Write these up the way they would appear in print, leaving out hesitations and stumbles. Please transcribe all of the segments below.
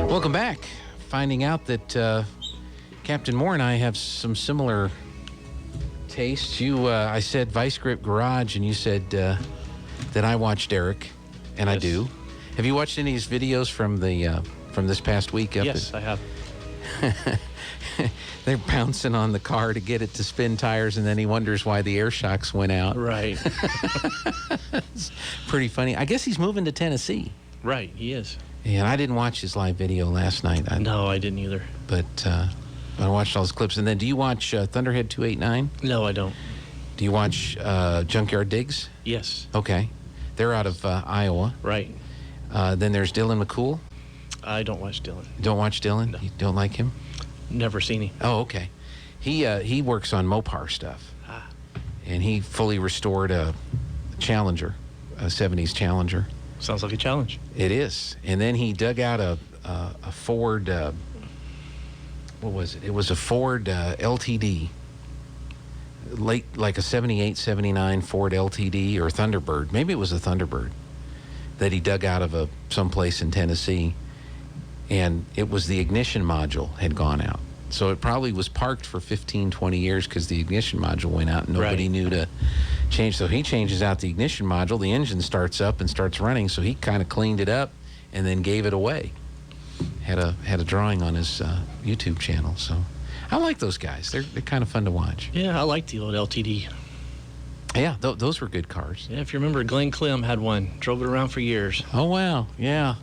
Welcome back. Finding out that Captain Moore and I have some similar tastes. I said Vice Grip Garage, and you said that I watched Eric, and yes. I do. Have you watched any of his videos from this past week? Yes, I have. They're bouncing on the car to get it to spin tires, and then he wonders why the air shocks went out. Right. It's pretty funny. I guess he's moving to Tennessee. Right, he is. Yeah, and I didn't watch his live video last night. No, I didn't either. But I watched all his clips. And then do you watch Thunderhead 289? No, I don't. Do you watch Junkyard Digs? Yes. Okay. They're out of Iowa. Right. Then there's Dylan McCool. I don't watch Dylan. You don't watch Dylan? No. You don't like him? Never seen him. Oh, okay. He works on Mopar stuff. Ah. And he fully restored a Challenger, a 70s Challenger. Sounds like a challenge. It is. And then he dug out a Ford, what was it? It was a Ford LTD, like a 78, 79 Ford LTD or Thunderbird. Maybe it was a Thunderbird that he dug out of someplace in Tennessee. And it was the ignition module had gone out. So it probably was parked for 15, 20 years because the ignition module went out and nobody knew to change. So he changes out the ignition module. The engine starts up and starts running. So he kind of cleaned it up and then gave it away. Had a drawing on his YouTube channel. So I like those guys. They're kind of fun to watch. Yeah, I like the old LTD. Yeah, those were good cars. Yeah, if you remember, Glenn Clem had one. Drove it around for years. Oh, wow. Yeah.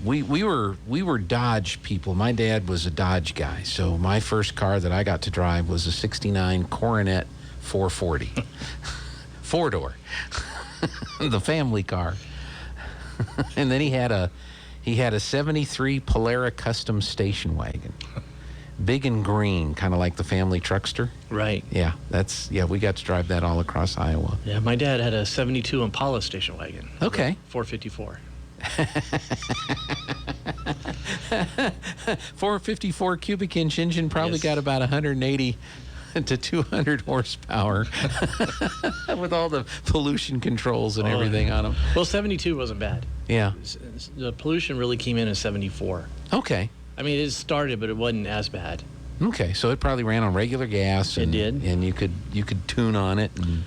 We were Dodge people. My dad was a Dodge guy, so my first car that I got to drive was a '69 Coronet 440, 4-door, the family car. And then he had a '73 Polara Custom station wagon, big and green, kind of like the family truckster. Right. Yeah, we got to drive that all across Iowa. Yeah, my dad had a '72 Impala station wagon. Okay. 454. 454 cubic inch engine, probably Yes. got about 180 to 200 horsepower with all the pollution controls and everything on them. Well, 72 wasn't bad. Yeah. The pollution really came in 74. Okay. I mean, it started, but it wasn't as bad. Okay, so it probably ran on regular gas. It did. And you could tune on it and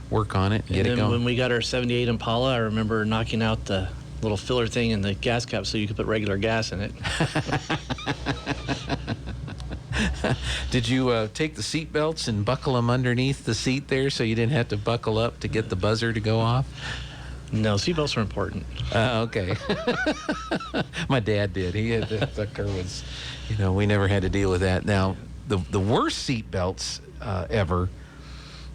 work on it and get it then going. when we got our 78 Impala, I remember knocking out the little filler thing in the gas cap so you could put regular gas in it. Did you take the seat belts and buckle them underneath the seat there so you didn't have to buckle up to get the buzzer to go off? No, seatbelts are important. Okay. My dad did. He had the car was, we never had to deal with that. Now, the worst seat belts ever,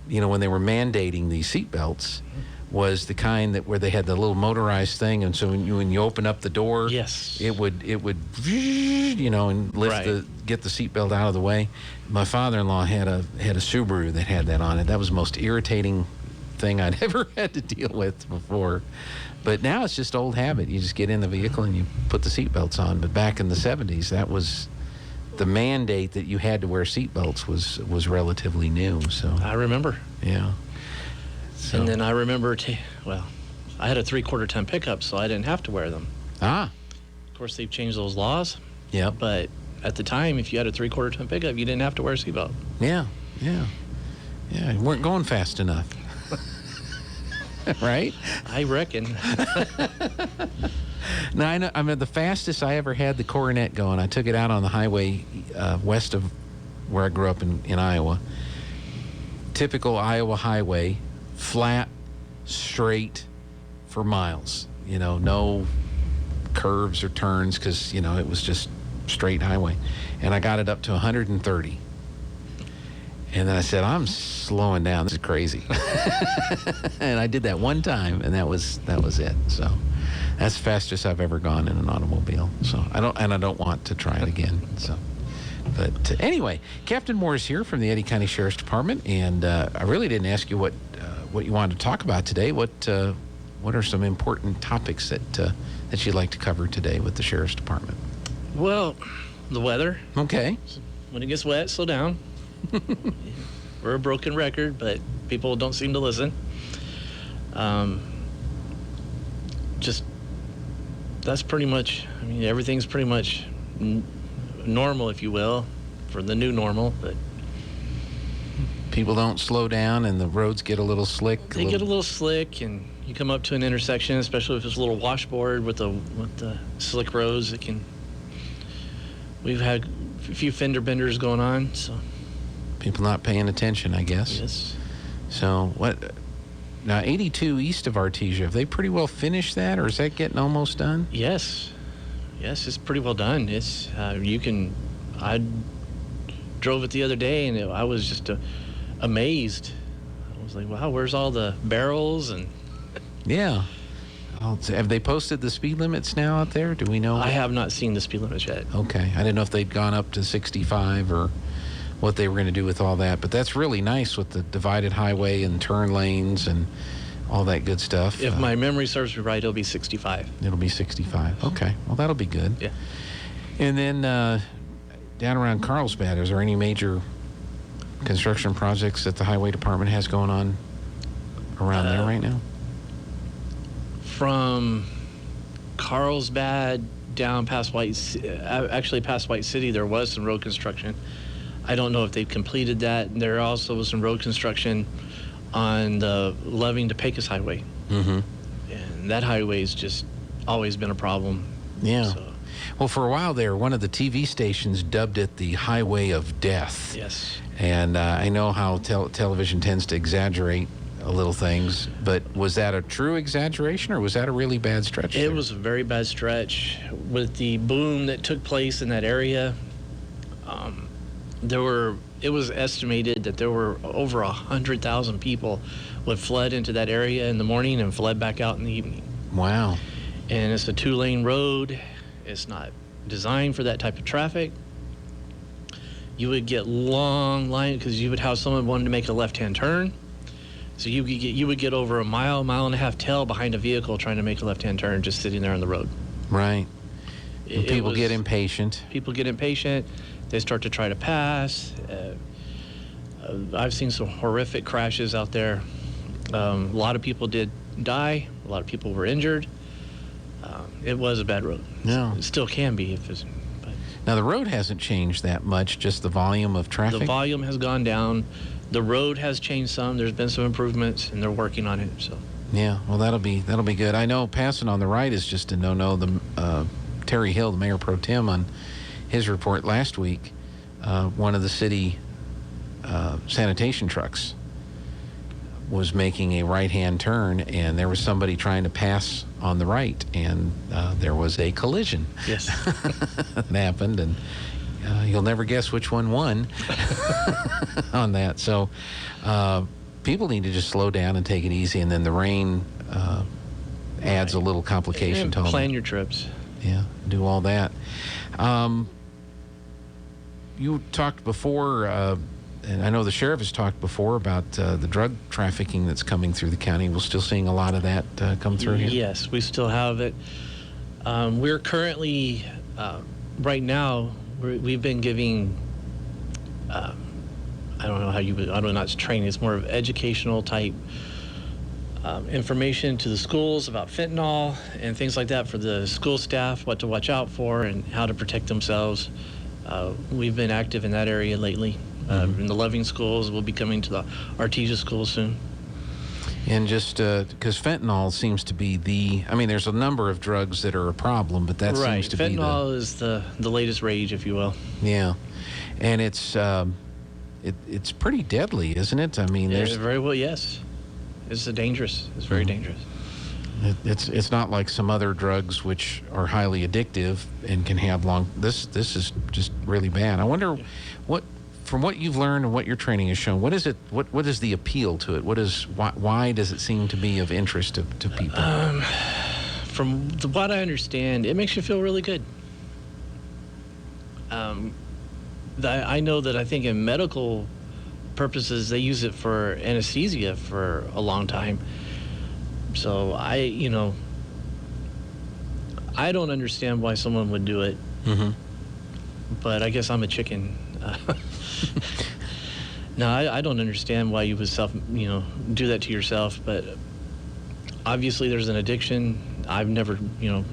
when they were mandating these seat belts, was the kind where they had the little motorized thing, and so when you open up the door, yes, it would and lift get the seatbelt out of the way. My father-in-law had a Subaru that had that on it. That was the most irritating thing I'd ever had to deal with before. But now it's just old habit. You just get in the vehicle and you put the seatbelts on. But back in the 70s, that was the mandate that you had to wear seatbelts was relatively new. So I remember. Yeah. So. And then I remember, I had a 3/4 ton pickup, so I didn't have to wear them. Ah. Of course, they've changed those laws. Yeah. But at the time, if you had a 3/4 ton pickup, you didn't have to wear a seatbelt. Yeah. You weren't going fast enough. Right? I reckon. Now, I mean, the fastest I ever had the Coronet going, I took it out on the highway west of where I grew up in Iowa. Typical Iowa highway, flat, straight for miles. No curves or turns because, it was just straight highway. And I got it up to 130. And then I said, I'm slowing down. This is crazy. And I did that one time, and that was it. So that's the fastest I've ever gone in an automobile. So I don't want to try it again. So, but anyway, Captain Moore is here from the Eddy County Sheriff's Department, and I really didn't ask you what you wanted to talk about today. What are some important topics that you'd like to cover today with the Sheriff's Department? Well, the weather. Okay. When it gets wet, slow down. We're a broken record, but people don't seem to listen. That's that's pretty much. I mean, everything's pretty much normal, if you will, for the new normal. But people don't slow down, and the roads get a little slick. They get a little slick, and you come up to an intersection, especially if it's a little washboard with the slick roads. We've had a few fender benders going on, so people not paying attention, I guess. yes. So what? Now 82 east of Artesia, have they pretty well finished that, or is that getting almost done? Yes, it's pretty well done. It's I drove it the other day, and I was just amazed. I was like, wow, where's all the barrels? And Yeah. Have they posted the speed limits now out there? Do we know? I have not seen the speed limits yet. Okay. I didn't know if they'd gone up to 65 or what they were going to do with all that. But that's really nice with the divided highway and turn lanes and all that good stuff. If my memory serves me right, it'll be 65. It'll be 65. Okay. Well, that'll be good. Yeah. And then down around Carlsbad, is there any major construction projects that the highway department has going on around there right now? From Carlsbad down past past White City, there was some road construction. I don't know if they've completed that. There also was some road construction on the Loving to Pecos Highway. Mm-hmm. And that highway's just always been a problem. Yeah. So, Well, for a while there, one of the TV stations dubbed it the Highway of Death. yes. And I know how television tends to exaggerate little things, but was that a true exaggeration, or was that a really bad stretch? It was a very bad stretch. With the boom that took place in that area, it was estimated that there were over 100,000 people would flood into that area in the morning and fled back out in the evening. Wow. And it's a 2-lane road. It's not designed for that type of traffic. You would get long lines because you would have someone wanting to make a left-hand turn. So you would get over a mile and a half tail behind a vehicle trying to make a left-hand turn, just sitting there on the road. Right. And people get impatient. People get impatient. They start to try to pass. I've seen some horrific crashes out there. A lot of people did die. A lot of people were injured. It was a bad road. No. It still can be. Now, the road hasn't changed that much, just the volume of traffic? The volume has gone down. The road has changed some. There's been some improvements, and they're working on it. So. Yeah, well, that'll be good. I know passing on the right is just a no-no. The Terry Hill, the mayor pro tem, on his report last week, one of the city sanitation trucks was making a right-hand turn, and there was somebody trying to pass on the right, and there was a collision. Yes. That happened, and you'll never guess which one won on that. So people need to just slow down and take it easy, and then the rain adds a little complication to all that. Plan your trips. Yeah, do all that. You talked before, and I know the sheriff has talked before about the drug trafficking that's coming through the county. We're still seeing a lot of that come through here? Yes, we still have it. We're currently, right now, we've been giving, I don't know how you would, I don't know, it's training, it's more of educational type information to the schools about fentanyl and things like that for the school staff, what to watch out for and how to protect themselves. We've been active in that area lately. In the Loving schools, we'll be coming to the Artesia schools soon. And just because fentanyl seems to be there's a number of drugs that are a problem, but that seems to be fentanyl is the latest rage, if you will. Yeah, and it's pretty deadly, isn't it? I mean, there's very well, yes. It's dangerous. It's very dangerous. It's not like some other drugs which are highly addictive and can have long. This is just really bad. I wonder from what you've learned and what your training has shown, what is it? What is the appeal to it? Why does it seem to be of interest to people? From what I understand, it makes you feel really good. I know that I think in medical purposes they use it for anesthesia for a long time. So I don't understand why someone would do it. Mm-hmm. But I guess I'm a chicken. No, I don't understand why you would do that to yourself. But obviously there's an addiction. I've never,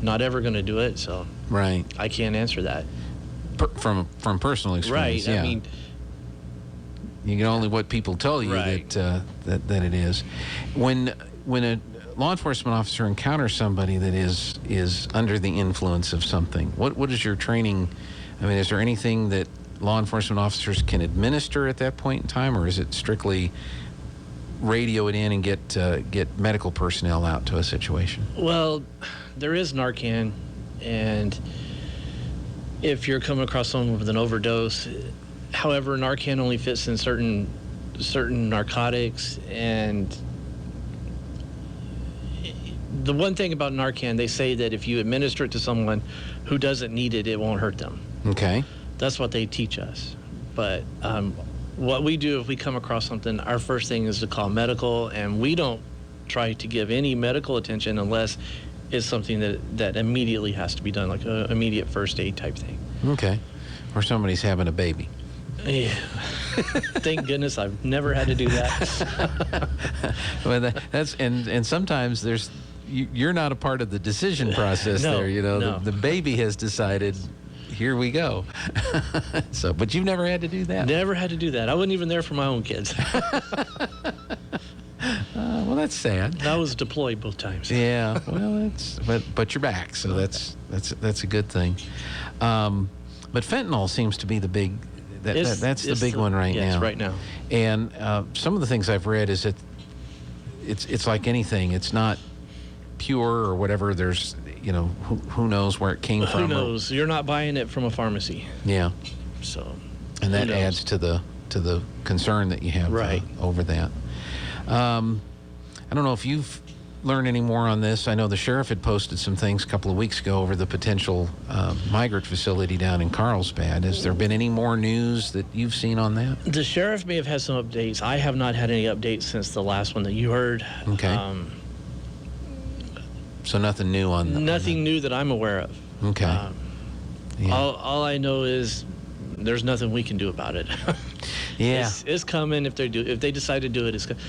not ever going to do it, so Right. I can't answer that. From personal experience, Right. yeah. I mean, you can only what people tell you Right. that it is. When a law enforcement officer encounters somebody that is under the influence of something, what is your training? I mean, is there anything that law enforcement officers can administer at that point in time, or is it strictly radio it in and get medical personnel out to a situation? well, there is Narcan, and if you're coming across someone with an overdose, however, Narcan only fits in certain narcotics, and the one thing about Narcan, they say that if you administer it to someone who doesn't need it, it won't hurt them. Okay. That's what they teach us. But what we do if we come across something, our first thing is to call medical, and we don't try to give any medical attention unless it's something that immediately has to be done, like an immediate first aid type thing. Okay. Or somebody's having a baby. Yeah. Thank goodness I've never had to do that. Well, that's and sometimes you're not a part of the decision process No, there. no. The baby has decided, here we go. So, but you've never had to do that. Never had to do that. I wasn't even there for my own kids. Well, that's sad. I was deployed both times. Yeah. Well, but you're back, so that's a good thing. But fentanyl seems to be the big. That's the big one right now. Yes, right now. And some of the things I've read is that it's like anything. It's not pure or whatever. There's who knows where it came from. Who knows? You're not buying it from a pharmacy. Yeah. So. And that who knows? adds to the concern that you have Right. over that. I don't know if you've learned any more on this. I know the sheriff had posted some things a couple of weeks ago over the potential migrant facility down in Carlsbad. Has there been any more news that you've seen on that? The sheriff may have had some updates. I have not had any updates since the last one that you heard. Okay. So nothing new on that? Nothing new that I'm aware of. Okay. Yeah. All I know is there's nothing we can do about it. Yeah. It's coming. If they decide to do it, it's coming.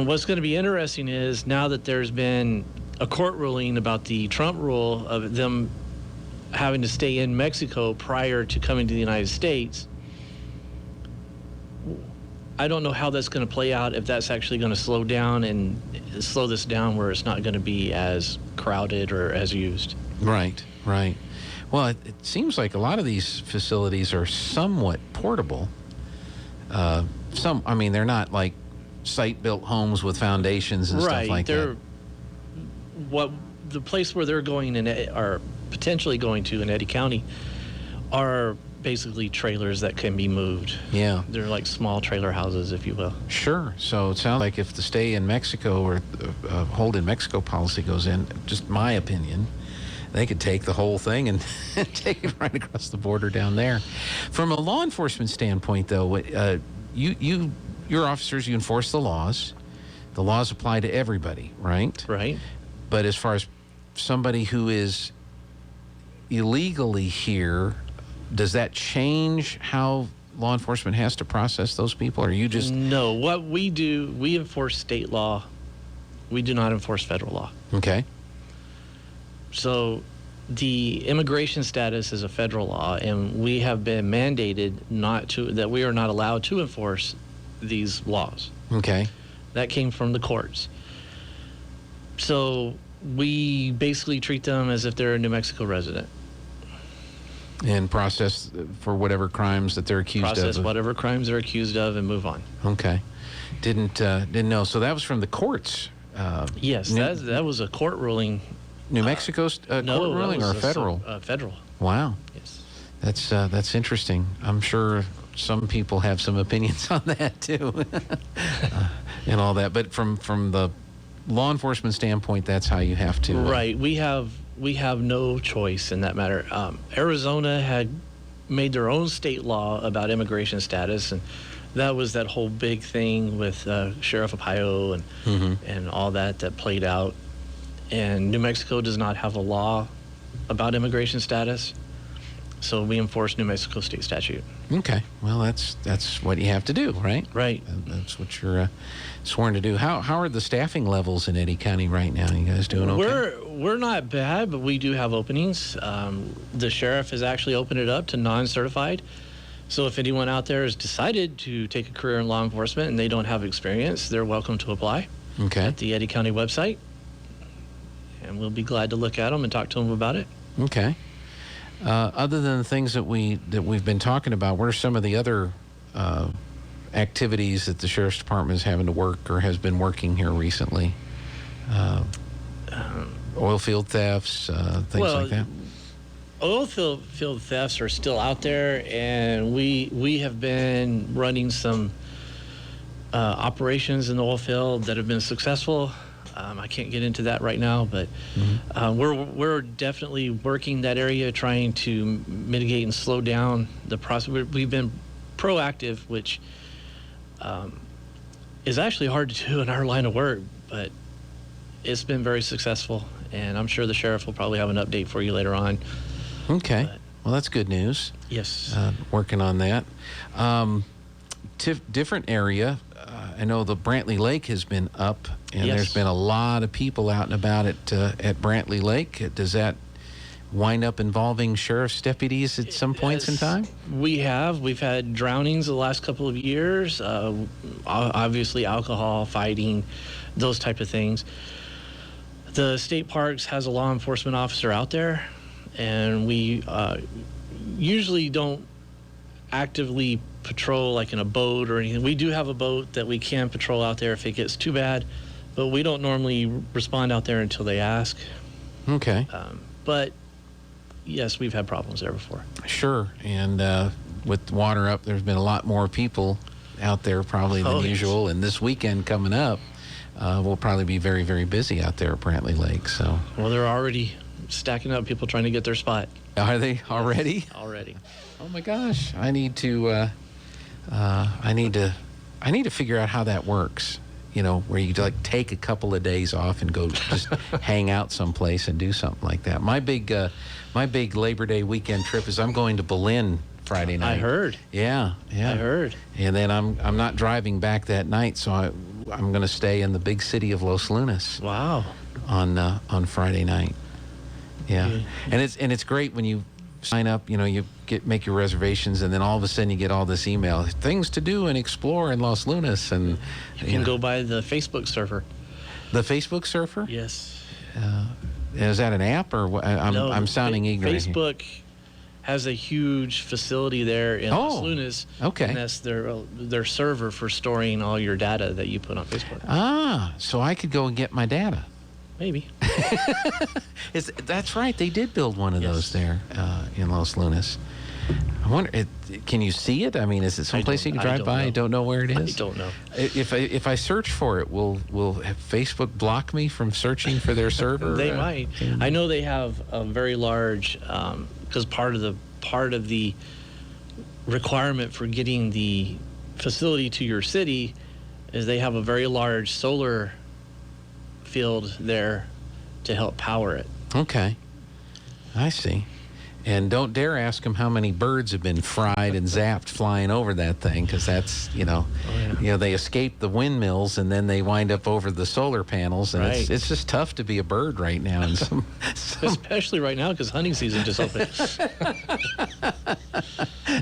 What's going to be interesting is now that there's been a court ruling about the Trump rule of them having to stay in Mexico prior to coming to the United States. I don't know how that's going to play out, if that's actually going to slow this down where it's not going to be as crowded or as used. Right. Well, it seems like a lot of these facilities are somewhat portable. They're not like site-built homes with foundations and stuff like that. The place where they're going are potentially going to in Eddy County are basically trailers that can be moved. Yeah. They're like small trailer houses, if you will. Sure. So it sounds like if the stay in Mexico or hold in Mexico policy goes in, just my opinion, they could take the whole thing and take it right across the border down there. From a law enforcement standpoint, though, your officers, you enforce the laws. The laws apply to everybody, right? Right. But as far as somebody who is illegally here, does that change how law enforcement has to process those people, or you just... No, what we do, we enforce state law. We do not enforce federal law. Okay. So the immigration status is a federal law, and we have been mandated that we are not allowed to enforce these laws. Okay. That came from the courts. So we basically treat them as if they're a New Mexico resident. And process for whatever crimes that they're accused of. Process whatever crimes they're accused of and move on. Okay. Didn't know. So that was from the courts. Yes, that was a court ruling. New Mexico's court ruling or federal? Federal. Wow. Yes. That's interesting. I'm sure some people have some opinions on that too, and all that. But from the law enforcement standpoint, that's how you have to. Right. We have no choice in that matter. Arizona had made their own state law about immigration status, and that was that whole big thing with Sheriff Arpaio and all that played out. And New Mexico does not have a law about immigration status, so we enforce New Mexico state statute. Okay. Well, that's what you have to do, right? Right. That's what you're sworn to do. How are the staffing levels in Eddy County right now? You guys doing okay? We're not bad, but we do have openings. The sheriff has actually opened it up to non-certified. So if anyone out there has decided to take a career in law enforcement and they don't have experience, they're welcome to apply at the Eddy County website. And we'll be glad to look at them and talk to them about it. Okay. Other than the things that we've been talking about, what are some of the other activities that the Sheriff's Department is having to work or has been working here recently? Oil field thefts, things like that? Oil field thefts are still out there, and we have been running some operations in the oil field that have been successful. I can't get into that right now, but we're definitely working that area, trying to mitigate and slow down the process. We've been proactive, which is actually hard to do in our line of work, but it's been very successful, and I'm sure the sheriff will probably have an update for you later on. Okay. Well, that's good news. Yes. Working on that. Different area. I know the Brantley Lake has been up, and Yes. there's been a lot of people out and about at Brantley Lake. Does that wind up involving sheriff's deputies at some points in time? We've had drownings the last couple of years. Obviously, alcohol, fighting, those type of things. The state parks has a law enforcement officer out there, and we usually don't actively patrol like in a boat or anything. We do have a boat that we can patrol out there if it gets too bad, but we don't normally respond out there until they ask. Okay. But yes, we've had problems there before. Sure. And with water up, there's been a lot more people out there probably than usual. And this weekend coming up, we'll probably be very, very busy out there at Brantley Lake. So. Well, they're already stacking up, people trying to get their spot. Are they already? Yes, already. Oh my gosh! I need to figure out how that works. You know, where you like take a couple of days off and go just hang out someplace and do something like that. My big Labor Day weekend trip is I'm going to Berlin Friday night. I heard. Yeah. I heard. And then I'm not driving back that night, so I'm going to stay in the big city of Los Lunas. Wow. On Friday night. Yeah. And it's great when you sign up, you know, you make your reservations, and then all of a sudden you get all this email, things to do and explore in Los Lunas, and you can go by the Facebook surfer. The Facebook surfer? Yes. Is that an app, or what? No, I'm sounding ignorant here. Facebook has a huge facility there in Los Lunas. Okay. And that's their server for storing all your data that you put on Facebook. So I could go and get my data. Maybe. That's right. They did build one of those there in Los Lunas. I wonder, can you see it? I mean, is it someplace you can drive by? I don't know where it is. I don't know. If I search for it, will Facebook block me from searching for their server? They might. I know they have a very large, because part of the requirement for getting the facility to your city is they have a very large solar field there to help power it. Okay. I see. And don't dare ask them how many birds have been fried and zapped flying over that thing, because that's, you know, they escape the windmills and then they wind up over the solar panels, and it's just tough to be a bird right now. And especially right now, because hunting season just opened.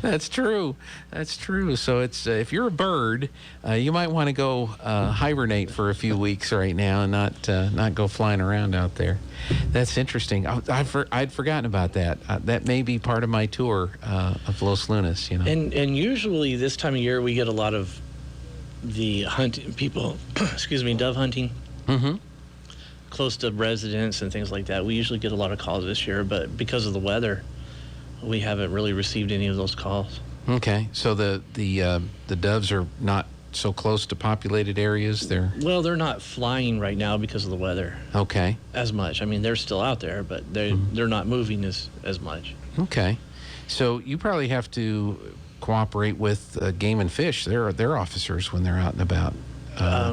That's true. That's true. So it's if you're a bird, you might want to go hibernate for a few weeks right now and not go flying around out there. That's interesting. I'd forgotten about that. That may be part of my tour of Los Lunas. You know. And usually this time of year we get a lot of the hunting people. Excuse me, dove hunting. Mm-hmm. Close to residents and things like that. We usually get a lot of calls this year, but because of the weather, we haven't really received any of those calls. Okay, so the doves are not so close to populated areas. They're not flying right now because of the weather. Okay. As much. I mean, they're still out there, but they're not moving as much. Okay, so you probably have to cooperate with Game and Fish. They're officers when they're out and about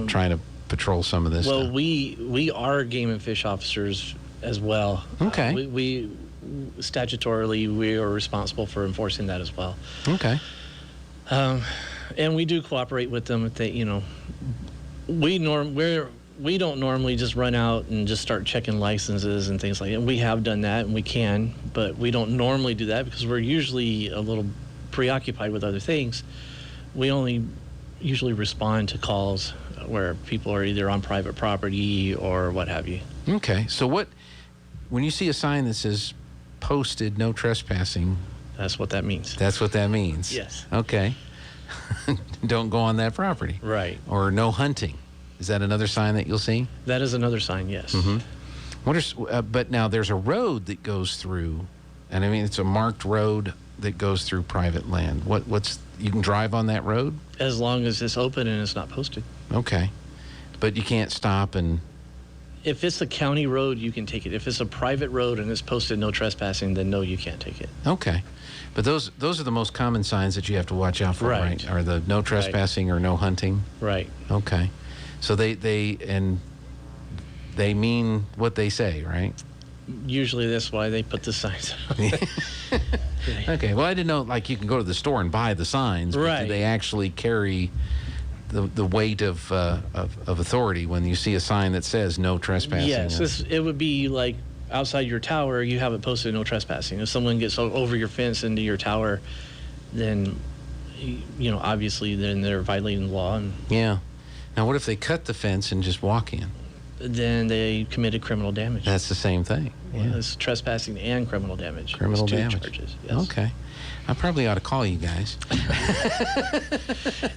trying to patrol some of this stuff. Well, we are Game and Fish officers as well. Okay. We statutorily, we are responsible for enforcing that as well. Okay. And we do cooperate with them. If they, we're we don't normally just run out and just start checking licenses and things like that. We have done that, and we can, but we don't normally do that because we're usually a little preoccupied with other things. We only usually respond to calls where people are either on private property or what have you. Okay. So when you see a sign that says posted no trespassing, That's what that means. that's what that means? Yes. Okay. Don't go on that property. Right. Or no hunting. Is that another sign that you'll see? That is another sign, yes. But now there's a road that goes through, and I mean it's a marked road that goes through private land. You can drive on that road? As long as it's open and it's not posted. Okay. But you can't stop and... If it's a county road, you can take it. If it's a private road and it's posted no trespassing, then no, you can't take it. Okay. But those are the most common signs that you have to watch out for, right? Are the no trespassing or no hunting? Right. Okay. So they mean what they say, right? Usually that's why they put the signs up. Okay. Well, I didn't know, like, you can go to the store and buy the signs, but Right. do they actually carry the weight of authority when you see a sign that says no trespassing? Yes, it would be like outside your tower, you have it posted no trespassing. If someone gets over your fence into your tower, then, obviously then they're violating the law, and Yeah. Now, what if they cut the fence and just walk in? then they committed criminal damage. That's the same thing. Well, it's trespassing and criminal damage. Criminal It's two damage. charges. Yes. Okay. I probably ought to call you guys.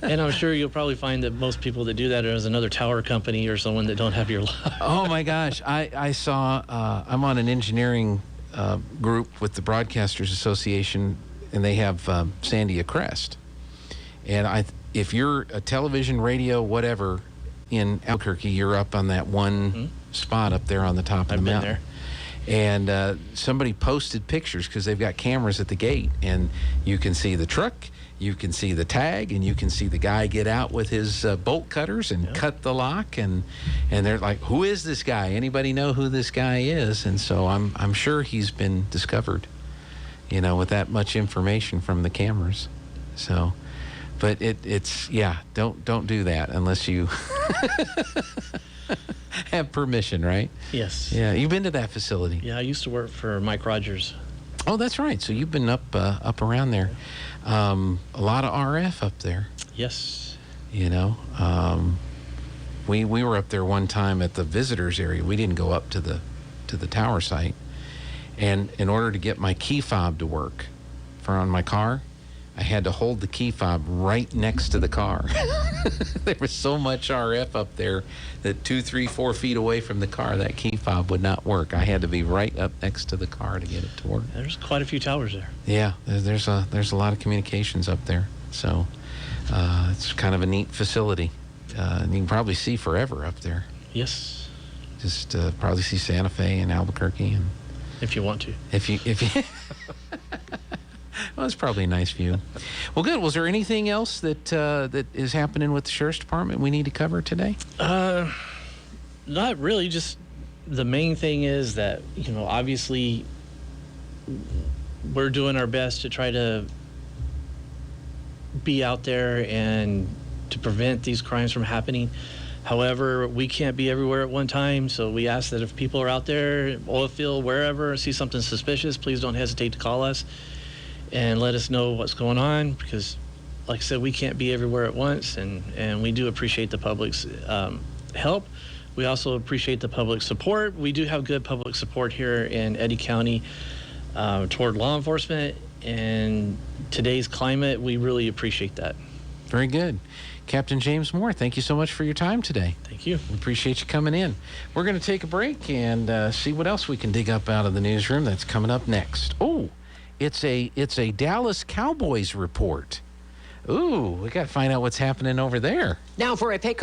And I'm sure you'll probably find that most people that do that is another tower company or someone that don't have your law. Oh my gosh! I saw. I'm on an engineering group with the Broadcasters Association, and they have Sandia Crest. And if you're a television, radio, whatever, in Albuquerque, you're up on that one spot up there on the top of the I've been mountain. there. And somebody posted pictures because they've got cameras at the gate, and you can see the truck, you can see the tag, and you can see the guy get out with his bolt cutters and cut the lock, and they're like, "Who is this guy? Anybody know who this guy is?" And so I'm sure he's been discovered, with that much information from the cameras. So, but it's don't do that unless you have permission, right? Yes. Yeah, you've been to that facility. Yeah, I used to work for Mike Rogers. Oh, that's right. So you've been up around there. A lot of RF up there. Yes. We were up there one time at the visitors area. We didn't go up to the tower site, and in order to get my key fob to work on my car, I had to hold the key fob right next to the car. There was so much RF up there that 2, 3, 4 feet away from the car, that key fob would not work. I had to be right up next to the car to get it to work. There's quite a few towers there. Yeah, there's a lot of communications up there. So it's kind of a neat facility. And you can probably see forever up there. Yes. Just probably see Santa Fe and Albuquerque, and If you want to. if you well, it's probably a nice view. Well, good. Was there anything else that is happening with the Sheriff's Department we need to cover today? Not really. Just the main thing is that, obviously we're doing our best to try to be out there and to prevent these crimes from happening. However, we can't be everywhere at one time, so we ask that if people are out there, oil field, wherever, see something suspicious, please don't hesitate to call us and let us know what's going on, because, like I said, we can't be everywhere at once, and we do appreciate the public's help. We also appreciate the public support. We do have good public support here in Eddy County toward law enforcement, and today's climate, we really appreciate that. Very good. Captain James Moore, thank you so much for your time today. Thank you. We appreciate you coming in. We're going to take a break and see what else we can dig up out of the newsroom. That's coming up next. Oh, it's a Dallas Cowboys report. Ooh, we got to find out what's happening over there. Now for a Payco